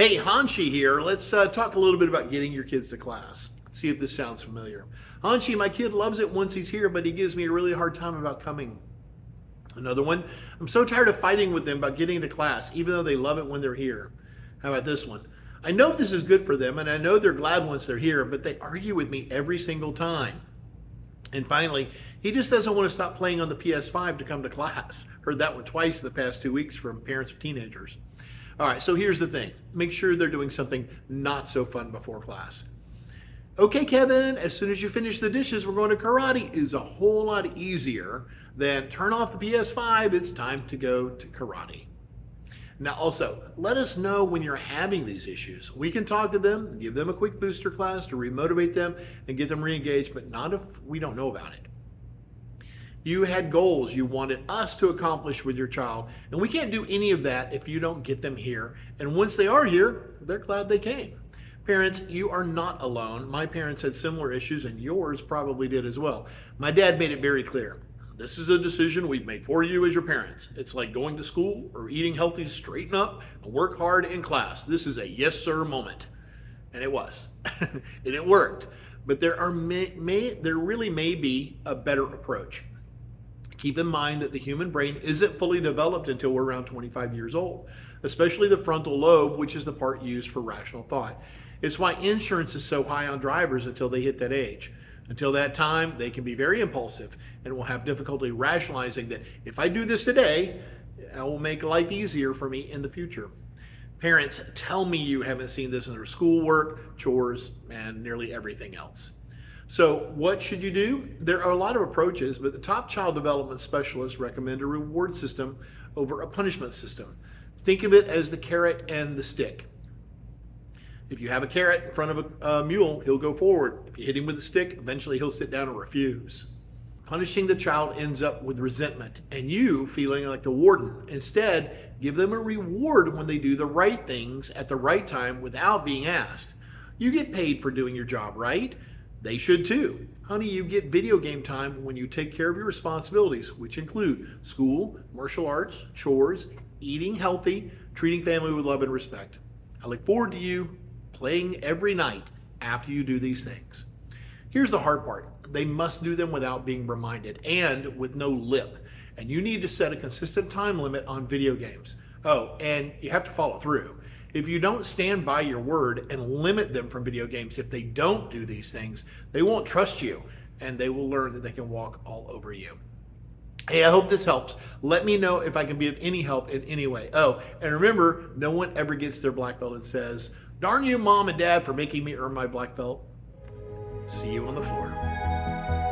Hey, Hanshi here. Let's talk a little bit about getting your kids to class. See if this sounds familiar. Hanshi, my kid loves it once he's here, but he gives me a really hard time about coming. Another one, I'm so tired of fighting with them about getting to class, even though they love it when they're here. How about this one? I know this is good for them, and I know they're glad once they're here, but they argue with me every single time. And finally, he just doesn't want to stop playing on the PS5 to come to class. Heard that one twice in the past 2 weeks from parents of teenagers. All right, so here's the thing. Make sure they're doing something not so fun before class. Okay, Kevin, as soon as you finish the dishes, we're going to karate is a whole lot easier than turn off the PS5, it's time to go to karate. Now, also, let us know when you're having these issues. We can talk to them, give them a quick booster class to remotivate them and get them re-engaged, but not if we don't know about it. You had goals you wanted us to accomplish with your child, and we can't do any of that if you don't get them here. And once they are here, they're glad they came. Parents, you are not alone. My parents had similar issues, and yours probably did as well. My dad made it very clear. This is a decision we've made for you as your parents. It's like going to school or eating healthy to straighten up and work hard in class. This is a yes, sir moment. And it was. And it worked. But there really may be a better approach. Keep in mind that the human brain isn't fully developed until we're around 25 years old, especially the frontal lobe, which is the part used for rational thought. It's why insurance is so high on drivers until they hit that age. Until that time, they can be very impulsive and will have difficulty rationalizing that if I do this today, it will make life easier for me in the future. Parents, tell me you haven't seen this in their schoolwork, chores, and nearly everything else. So what should you do? There are a lot of approaches, but the top child development specialists recommend a reward system over a punishment system. Think of it as the carrot and the stick. If you have a carrot in front of a mule, he'll go forward. If you hit him with a stick, eventually he'll sit down and refuse. Punishing the child ends up with resentment and you feeling like the warden. Instead, give them a reward when they do the right things at the right time without being asked. You get paid for doing your job, right? They should too. Honey, you get video game time when you take care of your responsibilities, which include school, martial arts, chores, eating healthy, treating family with love and respect. I look forward to you playing every night after you do these things. Here's the hard part. They must do them without being reminded and with no lip. And you need to set a consistent time limit on video games. Oh, and you have to follow through. If you don't stand by your word and limit them from video games, if they don't do these things, they won't trust you and they will learn that they can walk all over you. Hey, I hope this helps. Let me know if I can be of any help in any way. Oh, and remember, no one ever gets their black belt and says, darn you, mom and dad, for making me earn my black belt. See you on the floor.